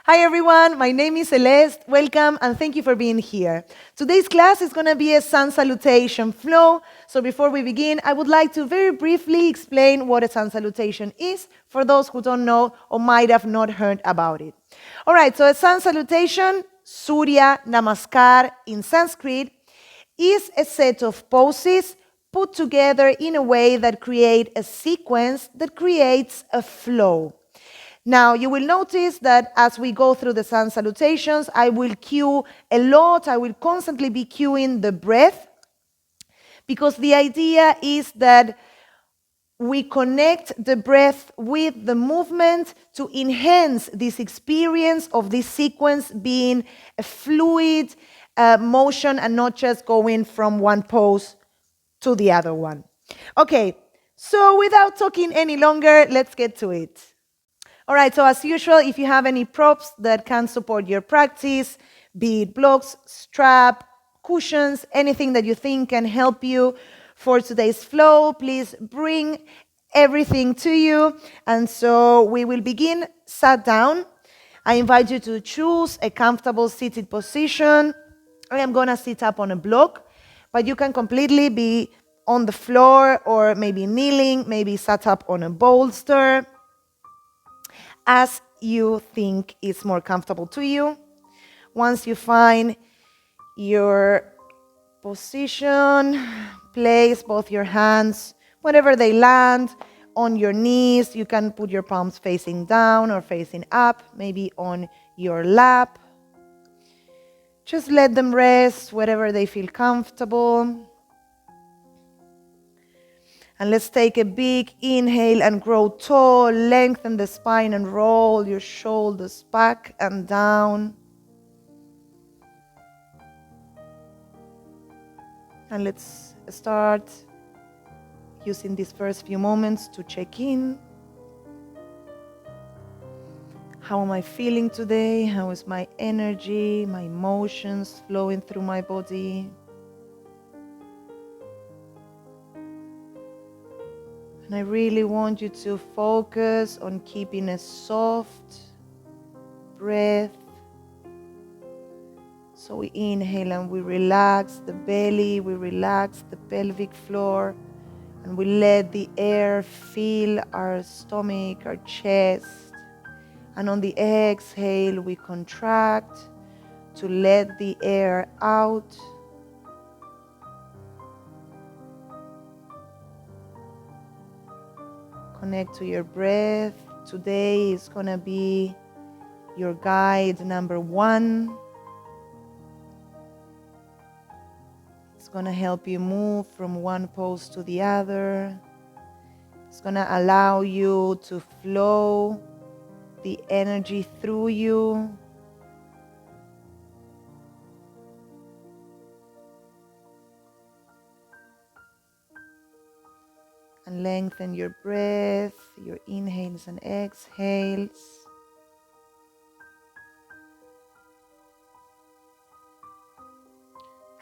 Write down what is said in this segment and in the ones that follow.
Hi everyone, my name is Celeste. Welcome and thank you for being here. Today's class is going to be a Sun Salutation flow. So before we begin, I would like to very briefly explain what a Sun Salutation is for those who don't know or might have not heard about it. All right, so a Sun Salutation, Surya Namaskar in Sanskrit, is a set of poses put together in a way that create a sequence that creates a flow. Now, you will notice that as we go through the Sun Salutations, I will cue a lot. I will constantly be cueing the breath because the idea is that we connect the breath with the movement to enhance this experience of this sequence being a fluid motion and not just going from one pose to the other one. Okay, so without talking any longer, let's get to it. All right, so as usual, if you have any props that can support your practice, be it blocks, strap, cushions, anything that you think can help you for today's flow, please bring everything to you. And so we will begin sat down. I invite you to choose a comfortable seated position. I am going to sit up on a block, but you can completely be on the floor or maybe kneeling, maybe sat up on a bolster, as you think is more comfortable to you. Once you find your position, place both your hands, wherever they land, on your knees. You can put your palms facing down or facing up, maybe on your lap. Just let them rest wherever they feel comfortable. And let's take a big inhale and grow tall. Lengthen the spine and roll your shoulders back and down. And let's start using these first few moments to check in. How am I feeling today? How is my energy, my emotions flowing through my body? And I really want you to focus on keeping a soft breath. So we inhale and we relax the belly, we relax the pelvic floor, and we let the air fill our stomach, our chest. And on the exhale, we contract to let the air out. Connect to your breath. Today is going to be your guide number 1. It's going to help you move from one pose to the other. It's going to allow you to flow the energy through you. And lengthen your breath, your inhales and exhales.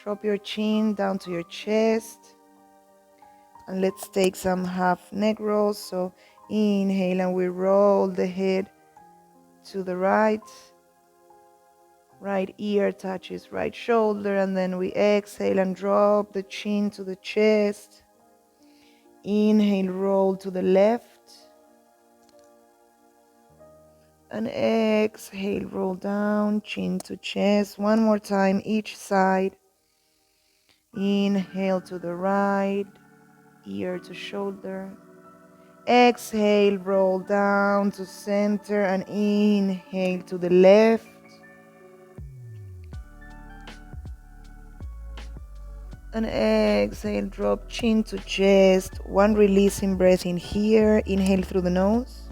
Drop your chin down to your chest. And let's take some half neck rolls. So inhale and we roll the head to the right. Right ear touches right shoulder. And then we exhale and drop the chin to the chest. Inhale, roll to the left. And exhale, roll down, chin to chest. One more time, each side. Inhale to the right, ear to shoulder. Exhale, roll down to center and inhale to the left. And exhale, drop chin to chest. One releasing breath in here. Inhale through the nose.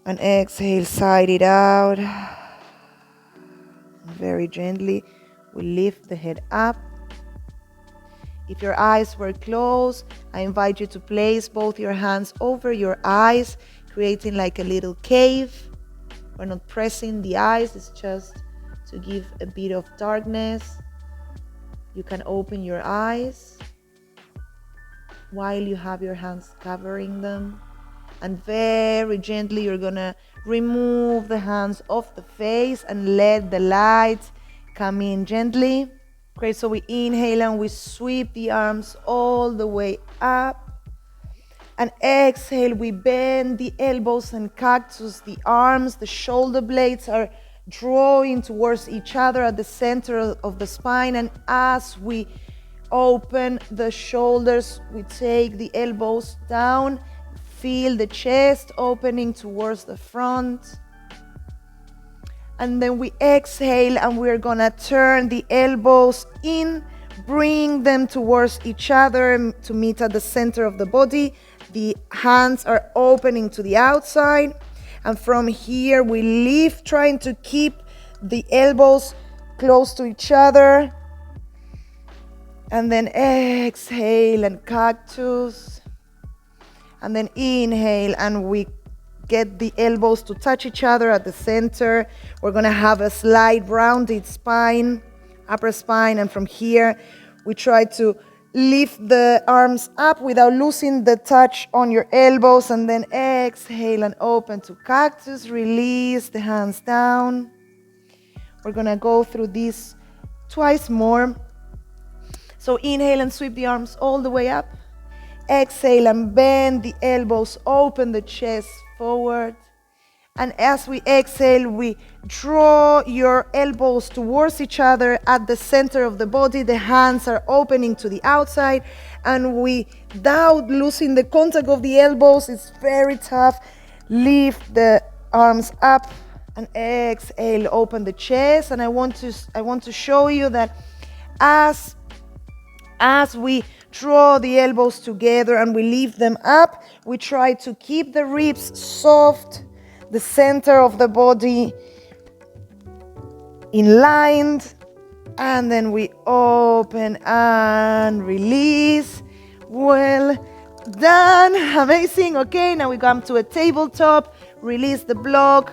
And exhale, side it out. Very gently, we lift the head up. If your eyes were closed, I invite you to place both your hands over your eyes, creating like a little cave. We're not pressing the eyes, it's just to give a bit of darkness. You can open your eyes while you have your hands covering them. And very gently, you're gonna remove the hands off the face and let the light come in gently. Great, so we inhale and we sweep the arms all the way up. And exhale, we bend the elbows and cactus the arms. The shoulder blades are drawing towards each other at the center of the spine. And as we open the shoulders, we take the elbows down. Feel the chest opening towards the front. And then we exhale and we're gonna turn the elbows in, bring them towards each other to meet at the center of the body. The hands are opening to the outside. And from here we lift, trying to keep the elbows close to each other. And then exhale and cactus. And then inhale and we get the elbows to touch each other at the center. We're gonna have a slight rounded spine, upper spine, and from here we try to lift the arms up without losing the touch on your elbows, and then exhale and open to cactus. Release the hands down. We're gonna go through this twice more. So inhale and sweep the arms all the way up. Exhale and bend the elbows, open the chest forward. And as we exhale, we draw your elbows towards each other at the center of the body. The hands are opening to the outside. And without losing the contact of the elbows, it's very tough. Lift the arms up and exhale, open the chest. And I want to show you that as we draw the elbows together and we lift them up, we try to keep the ribs soft, the center of the body aligned, and then we open and release. Well done. Amazing. Okay, now we come to a tabletop. Release the block.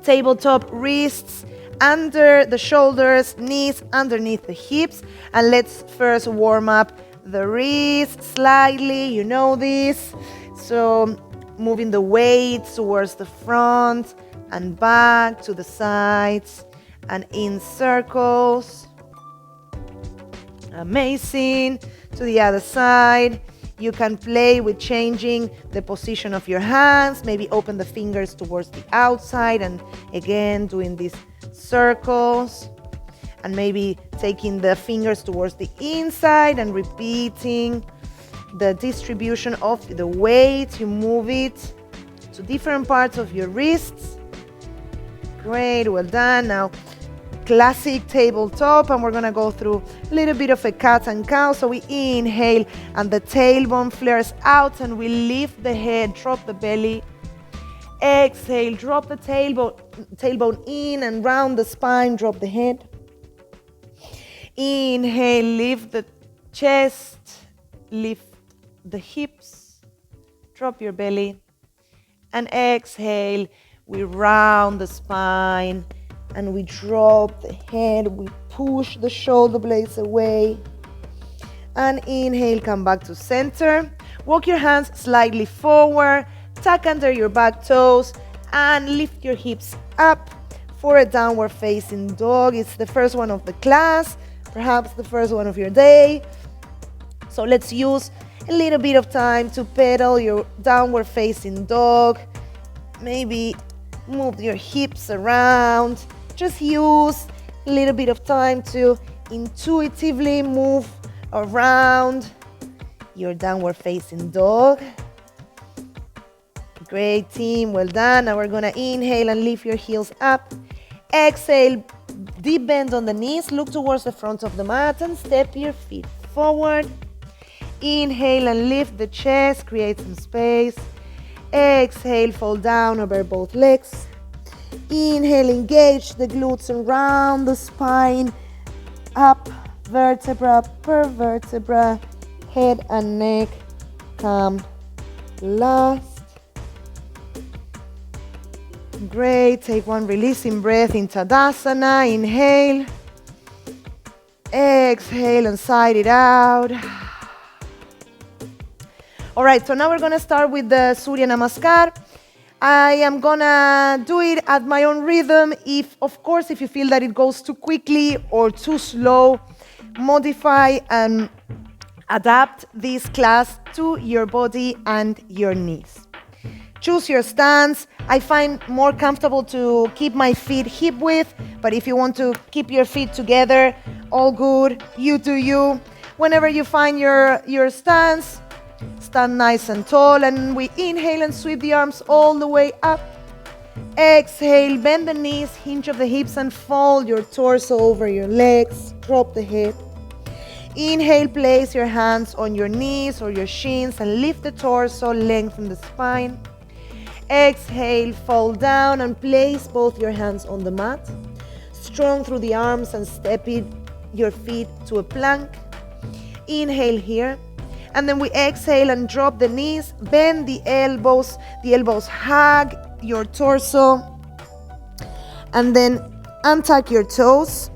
Tabletop, wrists under the shoulders, knees underneath the hips. And let's first warm up the wrists slightly. You know this. So moving the weight towards the front and back to the sides and in circles. Amazing. To the other side. You can play with changing the position of your hands. Maybe open the fingers towards the outside and again doing these circles. And maybe taking the fingers towards the inside and repeating the distribution of the weight. You move it to different parts of your wrists. Great, well done. Now, classic tabletop, and we're gonna go through a little bit of a cat and cow. So we inhale and the tailbone flares out and we lift the head, drop the belly. Exhale, drop the tailbone in and round the spine, drop the head. Inhale, lift the chest, lift the hips, drop your belly. And exhale, we round the spine and we drop the head, we push the shoulder blades away. And inhale, come back to center. Walk your hands slightly forward, tuck under your back toes, and lift your hips up for a downward facing dog. It's the first one of the class, perhaps the first one of your day. So let's use a little bit of time to pedal your downward facing dog. Maybe move your hips around. Just use a little bit of time to intuitively move around your downward facing dog. Great, team, well done. Now we're gonna inhale and lift your heels up. Exhale, deep bend on the knees, look towards the front of the mat and step your feet forward. Inhale and lift the chest, create some space. Exhale, fall down over both legs. Inhale, engage the glutes and round the spine up, vertebra per vertebra, head and neck come last. Great, take one releasing breath in Utkatasana. Inhale, exhale and side it out. All right, so now we're gonna start with the Surya Namaskar. I am gonna do it at my own rhythm. Of course, if you feel that it goes too quickly or too slow, modify and adapt this class to your body and your knees. Choose your stance. I find more comfortable to keep my feet hip width, but if you want to keep your feet together, all good, you do you. Whenever you find your stance, stand nice and tall, and we inhale and sweep the arms all the way up. Exhale, bend the knees, hinge of the hips, and fold your torso over your legs. Drop the head. Inhale, place your hands on your knees or your shins and lift the torso, lengthen the spine. Exhale, fall down and place both your hands on the mat. Strong through the arms and step your feet to a plank. Inhale here. And then we exhale and drop the knees, bend the elbows hug your torso, and then untuck your toes.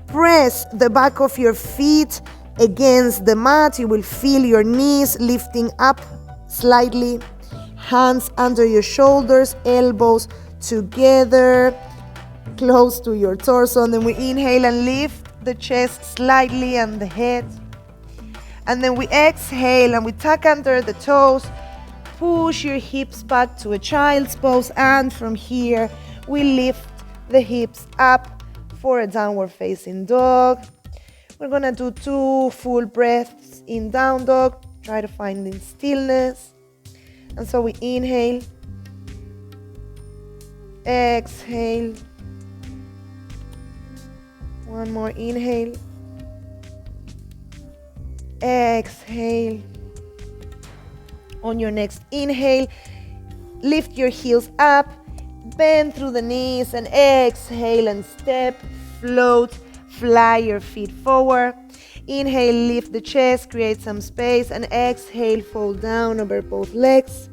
Press the back of your feet against the mat. You will feel your knees lifting up slightly. Hands under your shoulders, elbows together, close to your torso. And then we inhale and lift the chest slightly and the head. And then we exhale and we tuck under the toes, push your hips back to a child's pose, and from here we lift the hips up for a downward facing dog. We're gonna do 2 full breaths in down dog, try to find in stillness. And so we inhale, exhale, one more inhale, exhale. On your next inhale, lift your heels up, bend through the knees, and exhale and step, float, fly your feet forward. Inhale, lift the chest, create some space, and exhale, fold down over both legs.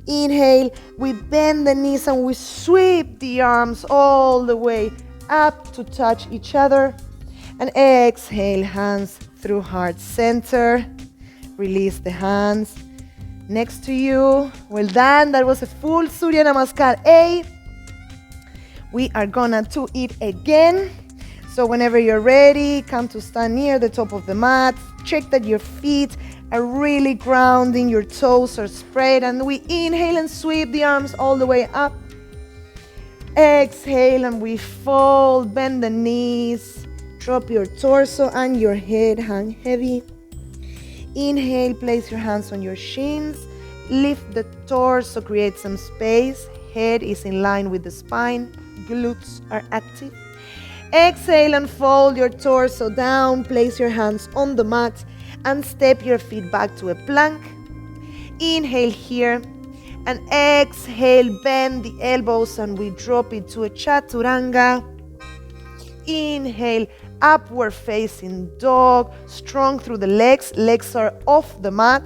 Inhale, we bend the knees and we sweep the arms all the way up to touch each other. And exhale, hands through heart center. Release the hands next to you. Well done. That was a full Surya Namaskar A. We are gonna do it again. So whenever you're ready, come to stand near the top of the mat. Check that your feet are really grounding, your toes are spread, and we inhale and sweep the arms all the way up. Exhale and we fold, bend the knees, drop your torso and your head hang heavy. Inhale, place your hands on your shins, lift the torso, create some space, head is in line with the spine, glutes are active. Exhale and fold your torso down, place your hands on the mat and step your feet back to a plank. Inhale here and exhale, bend the elbows and we drop it to a chaturanga. Inhale, upward facing dog, strong through the legs. Legs are off the mat.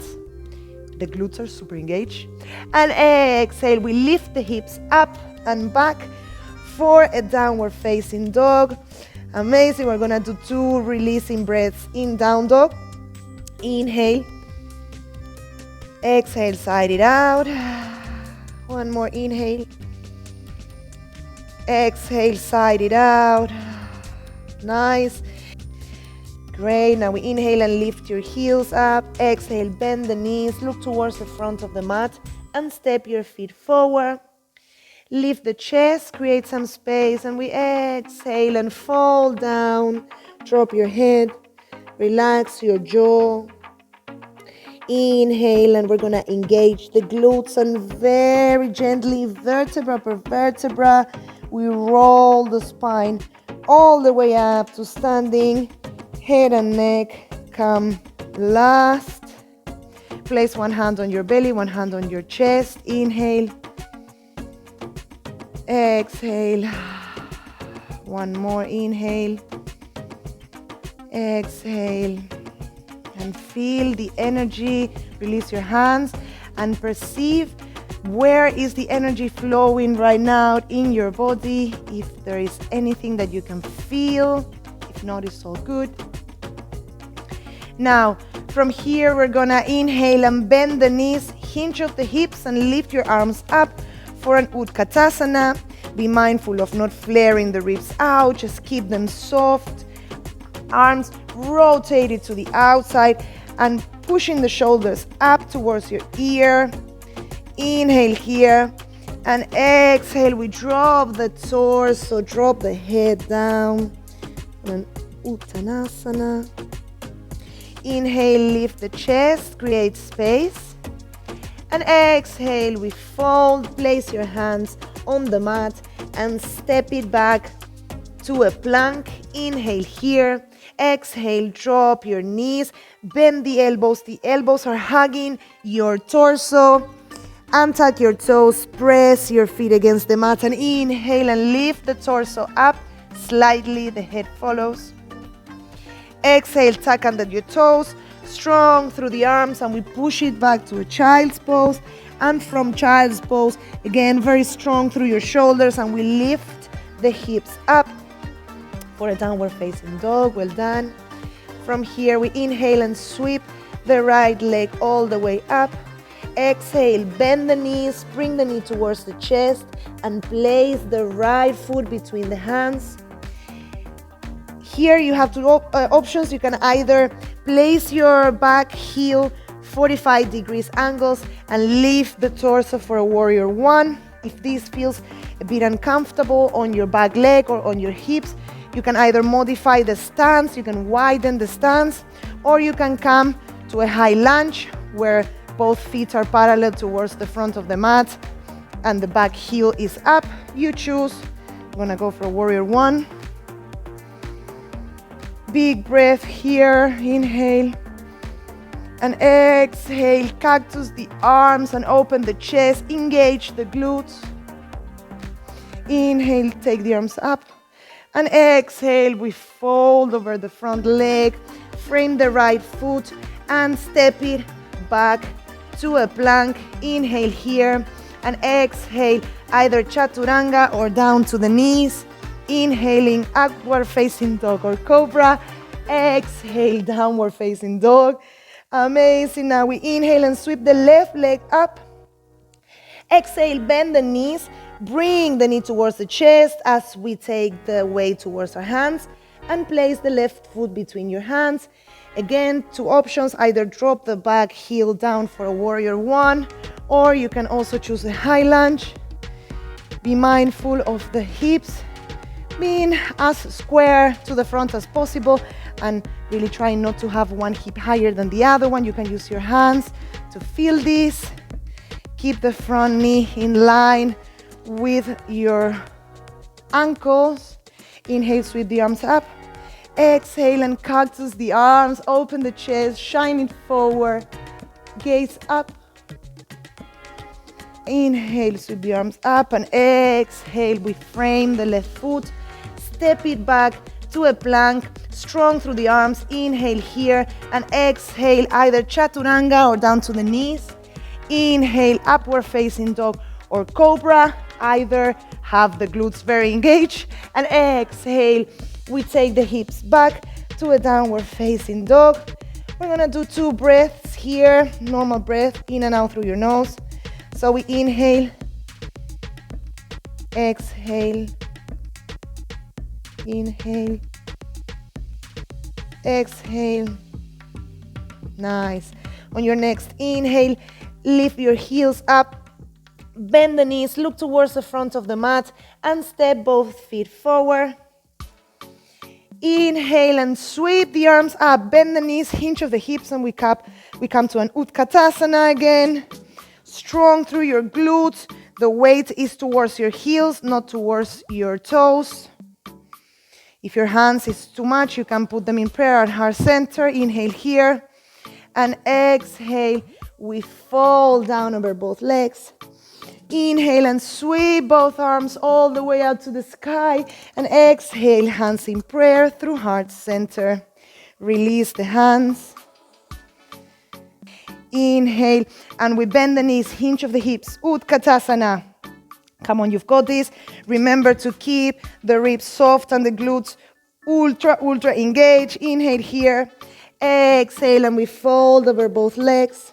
The glutes are super engaged. And exhale, we lift the hips up and back for a downward facing dog. Amazing. We're gonna do 2 releasing breaths in down dog. Inhale. Exhale, side it out. One more inhale. Exhale, side it out. Nice. Great. Now we inhale and lift your heels up. Exhale, bend the knees, look towards the front of the mat and step your feet forward. Lift the chest, create some space, and we exhale and fall down. Drop your head, relax your jaw. Inhale, and we're gonna engage the glutes and very gently, vertebra per vertebra, we roll the spine all the way up to standing. Head and neck come last. Place one hand on your belly, one hand on your chest. Inhale. Exhale. One more inhale. Exhale. And feel the energy. Release your hands and perceive where is the energy flowing right now in your body. If there is anything that you can feel. If not, it's all good. Now, From here, we're gonna inhale and bend the knees, hinge of the hips, and lift your arms up for an Utkatasana. Be mindful of not flaring the ribs out, just keep them soft. Arms rotated to the outside and pushing the shoulders up towards your ear. Inhale here and exhale. We drop the torso, drop the head down. And Uttanasana. Inhale, lift the chest, create space. And exhale, we fold, place your hands on the mat and step it back to a plank. Inhale here. Exhale, drop your knees, bend the elbows. The elbows are hugging your torso. Untuck your toes, press your feet against the mat and inhale and lift the torso up slightly. The head follows. Exhale, tuck under your toes, strong through the arms, and we push it back to a child's pose. And from child's pose, again, very strong through your shoulders, and we lift the hips up for a downward facing dog. Well done. From here, we inhale and sweep the right leg all the way up. Exhale, bend the knees, bring the knee towards the chest, and place the right foot between the hands. Here you have two options. You can either place your back heel 45 degrees angles and lift the torso for a warrior one. If this feels a bit uncomfortable on your back leg or on your hips, you can either modify the stance, you can widen the stance, or you can come to a high lunge where both feet are parallel towards the front of the mat and the back heel is up. You choose. I'm gonna go for warrior one. Big breath here. Inhale and exhale. Cactus the arms and open the chest. Engage the glutes. Inhale, take the arms up. And exhale, we fold over the front leg. Frame the right foot and step it back to a plank. Inhale here and exhale, either chaturanga or down to the knees. Inhaling, upward facing dog or cobra. Exhale, downward facing dog. Amazing. Now we inhale and sweep the left leg up. Exhale, bend the knees. Bring the knee towards the chest as we take the weight towards our hands and place the left foot between your hands. Again, two options, either drop the back heel down for a warrior one, or you can also choose a high lunge. Be mindful of the hips being as square to the front as possible and really trying not to have one hip higher than the other one. You can use your hands to feel this. Keep the front knee in line with your ankles. Inhale, sweep the arms up. Exhale and cactus the arms. Open the chest, shine it forward. Gaze up. Inhale, sweep the arms up, and exhale, we frame the left foot. Step it back to a plank, strong through the arms. Inhale here and exhale, either chaturanga or down to the knees. Inhale, upward facing dog or cobra. Either have the glutes very engaged. And exhale, we take the hips back to a downward facing dog. We're gonna do 2 breaths here. Normal breath, in and out through your nose. So we inhale, exhale, inhale, exhale. Nice. On your next inhale, lift your heels up. Bend the knees, look towards the front of the mat, and step both feet forward. Inhale and sweep the arms up. Bend the knees, hinge of the hips, and we come to an Utkatasana again. Strong through your glutes. The weight is towards your heels, not towards your toes. If your hands is too much, you can put them in prayer at heart center. Inhale here, and exhale. We fall down over both legs. Inhale and sweep both arms all the way out to the sky. And exhale, hands in prayer through heart center. Release the hands. Inhale, and we bend the knees, hinge of the hips, Utkatasana. Come on, you've got this. Remember to keep the ribs soft and the glutes ultra engaged. Inhale here. Exhale, and we fold over both legs.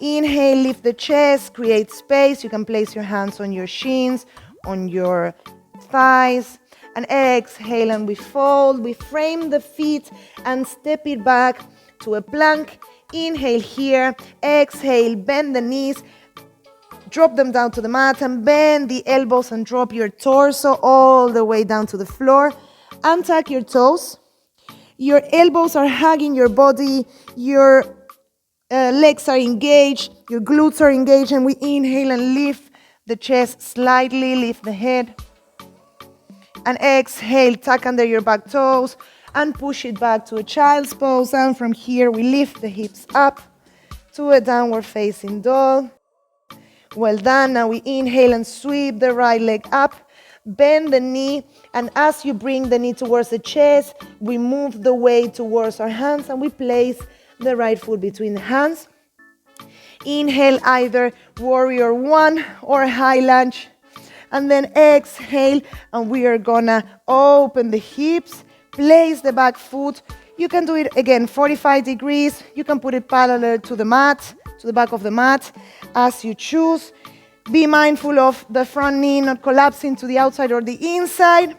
Inhale, lift the chest, create space. You can place your hands on your shins, on your thighs. And exhale, and we fold. We frame the feet and step it back to a plank. Inhale here. Exhale, bend the knees. Drop them down to the mat and bend the elbows and drop your torso all the way down to the floor. Untuck your toes. Your elbows are hugging your body. Your legs are engaged. Your glutes are engaged. And we inhale and lift the chest slightly. Lift the head. And exhale, tuck under your back toes and push it back to a child's pose. And from here, we lift the hips up to a downward facing dog. Well done. Now we inhale and sweep the right leg up. Bend the knee. And as you bring the knee towards the chest, we move the weight towards our hands and we place the right foot between the hands. Inhale, either warrior one or high lunge. And then exhale, and we are gonna open the hips, place the back foot. You can do it again, 45 degrees. You can put it parallel to the mat, to the back of the mat, as you choose. Be mindful of the front knee not collapsing to the outside or the inside.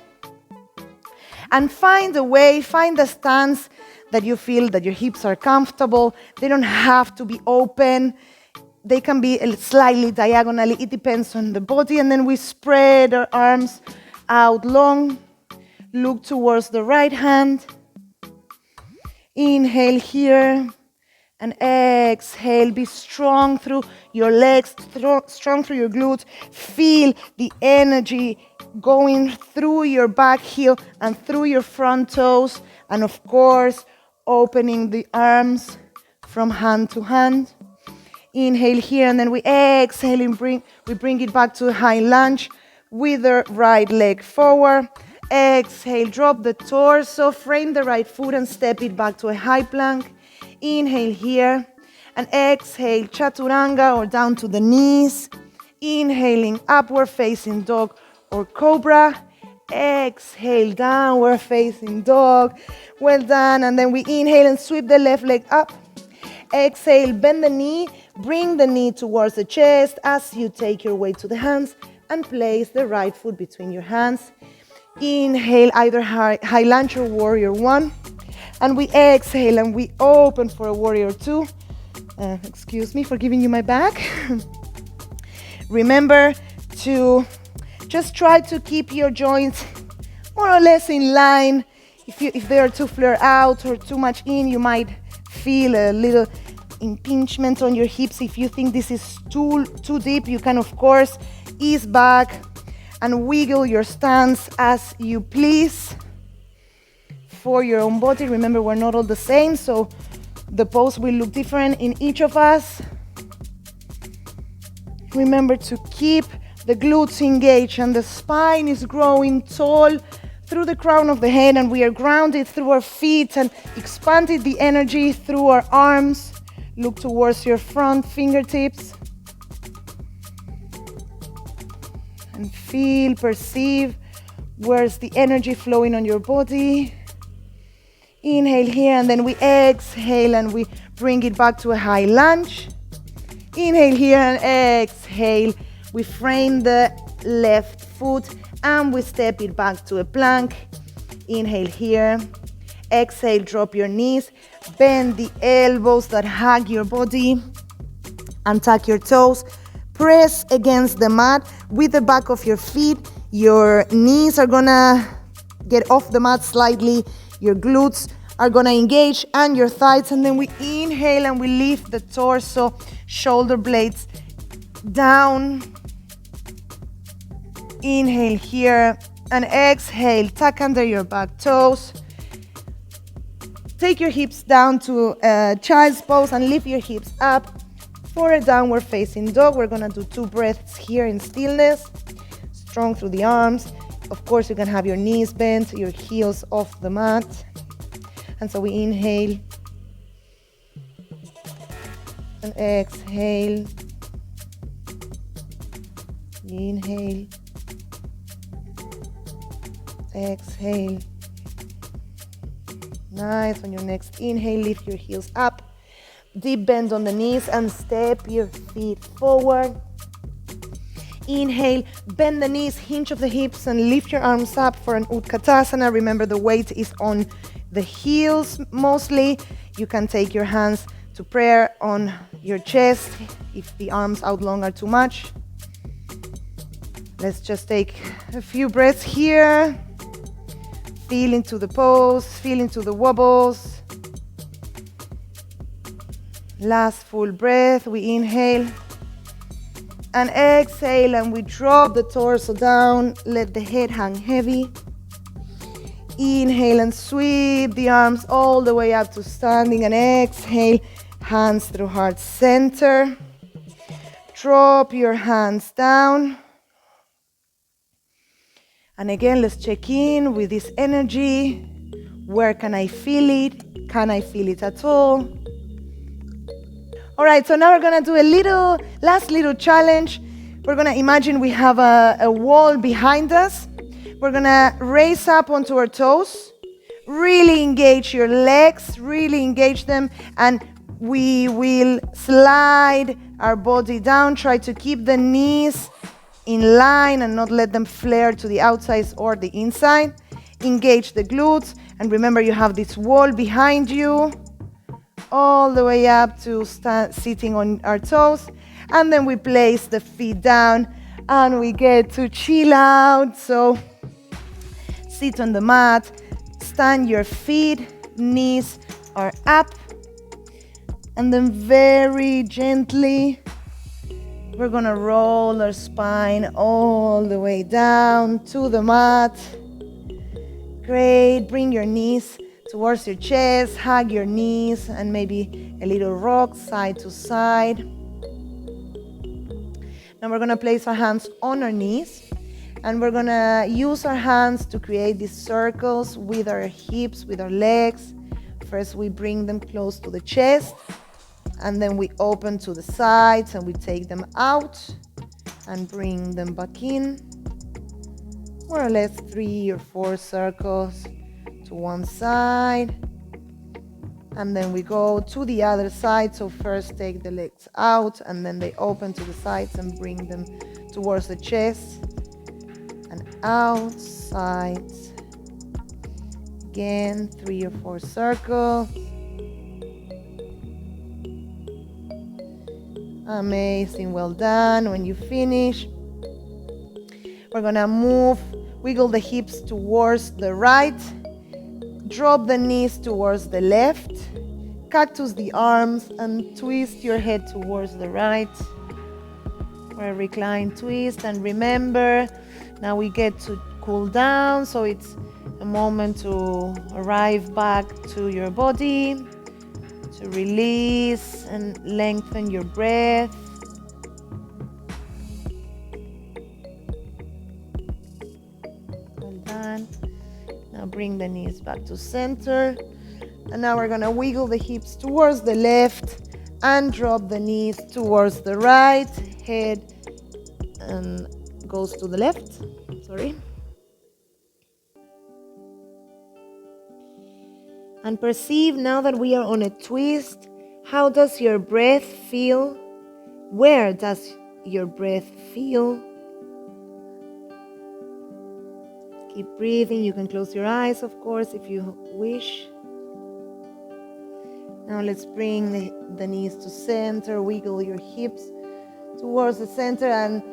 And find a way, find a stance that you feel that your hips are comfortable. They don't have to be open. They can be slightly diagonally. It depends on the body. And then we spread our arms out long. Look towards the right hand. Inhale here. And exhale. Be strong through your legs, strong through your glutes. Feel the energy going through your back heel and through your front toes. And of course, opening the arms from hand to hand. Inhale here, and then we exhale and we bring it back to a high lunge with the right leg forward. Exhale, drop the torso, frame the right foot and step it back to a high plank. Inhale here, and exhale, chaturanga or down to the knees. Inhaling, upward facing dog or cobra. Exhale, downward facing dog. Well done, and then we inhale and sweep the left leg up. Exhale, bend the knee, bring the knee towards the chest as you take your weight to the hands and place the right foot between your hands. Inhale, either high lunge or warrior one. And we exhale and we open for a warrior two. Excuse me for giving you my back. Remember to just try to keep your joints more or less in line. If they are too flared out or too much in, you might feel a little impingement on your hips. If you think this is too deep, you can of course ease back and wiggle your stance as you please for your own body. Remember, we're not all the same, so the pose will look different in each of us. Remember to keep the glutes engaged and the spine is growing tall through the crown of the head, and we are grounded through our feet and expanded the energy through our arms. Look towards your front fingertips and feel, perceive where's the energy flowing on your body. Inhale here, and then we exhale and we bring it back to a high lunge. Inhale here and exhale. We frame the left foot and we step it back to a plank. Inhale here. Exhale, drop your knees. Bend the elbows that hug your body. Untuck your toes. Press against the mat with the back of your feet. Your knees are gonna get off the mat slightly. Your glutes are gonna engage and your thighs. And then we inhale and we lift the torso, shoulder blades down. Inhale here and exhale. Tuck under your back toes. Take your hips down to a child's pose and lift your hips up for a downward facing dog. We're gonna do 2 breaths here in stillness. Strong through the arms. Of course, you can have your knees bent, your heels off the mat. And so we inhale and exhale. Inhale. Exhale. Nice. On your next inhale, lift your heels up. Deep bend on the knees and step your feet forward. Inhale, bend the knees, hinge of the hips, and lift your arms up for an Utkatasana. Remember, the weight is on the heels mostly. You can take your hands to prayer on your chest if the arms out long are too much. Let's just take a few breaths here. Feel into the pose, feel into the wobbles. Last full breath, we inhale and exhale, and we drop the torso down, let the head hang heavy. Inhale and sweep the arms all the way up to standing, and exhale, hands through heart center. Drop your hands down. And again, let's check in with this energy. Where can I feel it? Can I feel it at all? All right, so now we're gonna do a last little challenge. We're gonna imagine we have a wall behind us. We're gonna raise up onto our toes. Really engage your legs, really engage them, and we will slide our body down. Try to keep the knees in line and not let them flare to the outside or the inside. Engage the glutes, and remember you have this wall behind you, all the way up to sitting on our toes. And then we place the feet down and we get to chill out. So sit on the mat, stand your feet, knees are up, and then very gently we're gonna roll our spine all the way down to the mat. Great, bring your knees towards your chest, hug your knees, and maybe a little rock side to side. Now we're gonna place our hands on our knees, and we're gonna use our hands to create these circles with our hips, with our legs. First, we bring them close to the chest, and then we open to the sides, and we take them out and bring them back in. More or less 3 or 4 circles to one side, and then we go to the other side. So first take the legs out, and then they open to the sides and bring them towards the chest and out, sides. Again, 3 or 4 circles. Amazing, well done. When you finish, we're gonna wiggle the hips towards the right, drop the knees towards the left, cactus the arms, and twist your head towards the right for a recline twist. And remember, now we get to cool down, so it's a moment to arrive back to your body, to release and lengthen your breath. Well done. Now bring the knees back to center. And now we're gonna wiggle the hips towards the left and drop the knees towards the right. Head and goes to the left. Sorry. And perceive now that we are on a twist, how does your breath feel? Where does your breath feel? Keep breathing. You can close your eyes, of course, if you wish. Now let's bring the knees to center, wiggle your hips towards the center, and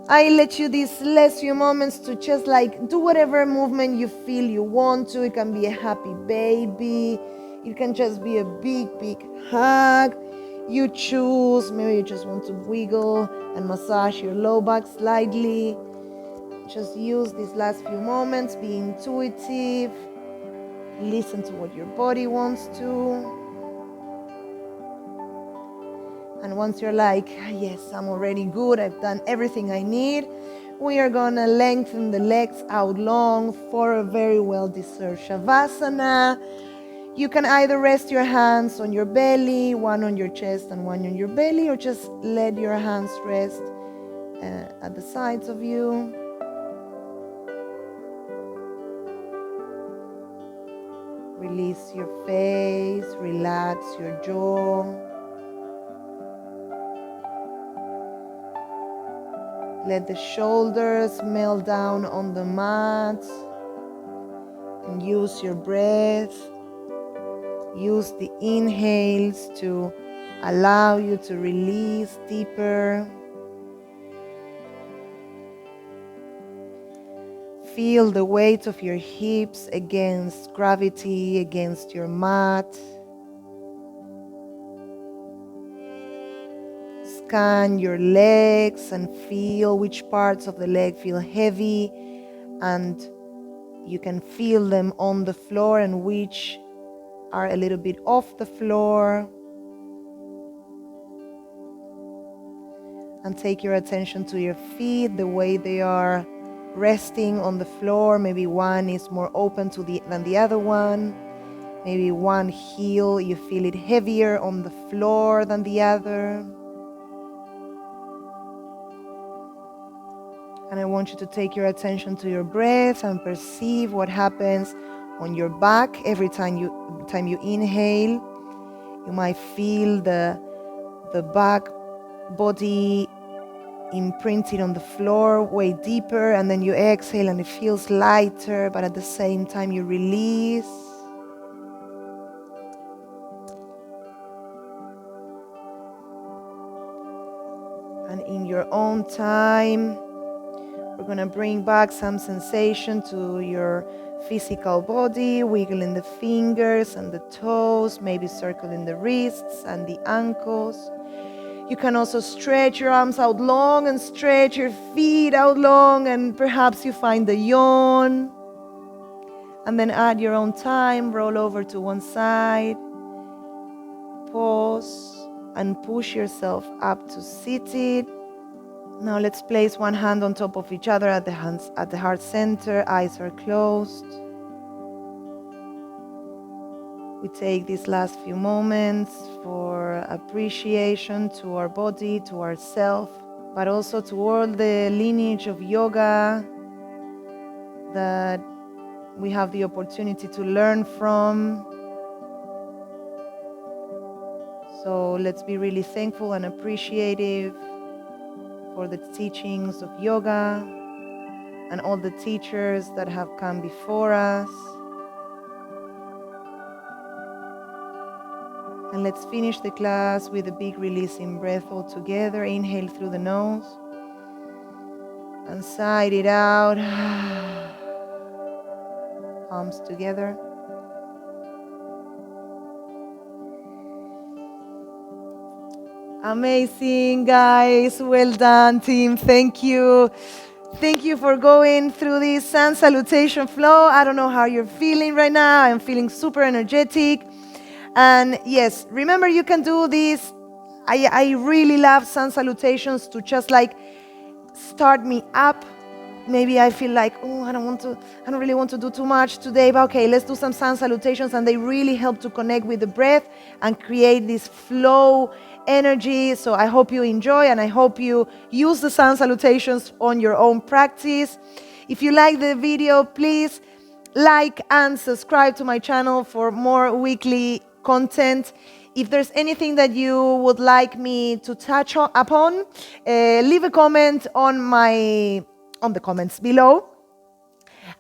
I let you these last few moments to just like do whatever movement you feel you want to. It can be a happy baby. It can just be a big, big hug. You choose. Maybe you just want to wiggle and massage your low back slightly. Just use these last few moments, be intuitive. Listen to what your body wants to. And once you're like, yes, I'm already good, I've done everything I need, we are gonna lengthen the legs out long for a very well-deserved Shavasana. You can either rest your hands on your belly, one on your chest and one on your belly, or just let your hands rest at the sides of you. Release your face, relax your jaw. Let the shoulders melt down on the mat and use your breath. Use the inhales to allow you to release deeper. Feel the weight of your hips against gravity, against your mat. Scan your legs and feel which parts of the leg feel heavy, and you can feel them on the floor and which are a little bit off the floor. And take your attention to your feet, the way they are resting on the floor. Maybe one is more open than the other one. Maybe one heel, you feel it heavier on the floor than the other. And I want you to take your attention to your breath and perceive what happens on your back every time you inhale. You might feel the back body imprinted on the floor way deeper, and then you exhale and it feels lighter, but at the same time you release. And in your own time, we're going to bring back some sensation to your physical body, wiggling the fingers and the toes, maybe circling the wrists and the ankles. You can also stretch your arms out long and stretch your feet out long, and perhaps you find the yawn. And then at your own time, roll over to one side, pause, and push yourself up to seated. Now let's place one hand on top of each other at the heart center. Eyes are closed. We take these last few moments for appreciation to our body, to ourself, but also to all the lineage of yoga that we have the opportunity to learn from. So let's be really thankful and appreciative for the teachings of yoga and all the teachers that have come before us. And let's finish the class with a big releasing breath all together. Inhale through the nose and sigh it out. Palms together. Amazing, guys. Well done, team. Thank you. Thank you for going through this Sun Salutation flow. I don't know how you're feeling right now. I'm feeling super energetic. And yes, remember you can do this. I really love Sun Salutations to just like start me up. Maybe I feel like, oh, I don't really want to do too much today, but okay, let's do some Sun Salutations, and they really help to connect with the breath and create this flow energy. So I hope you enjoy, and I hope you use the Sun Salutations on your own practice. If you like the video, please like and subscribe to my channel for more weekly content. If there's anything that you would like me to touch upon, leave a comment on the comments below.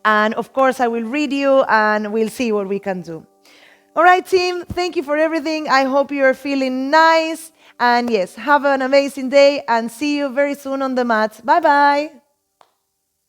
And of course, I will read you and we'll see what we can do. All right, team, thank you for everything. I hope you're feeling nice. And yes, have an amazing day and see you very soon on the mat. Bye-bye.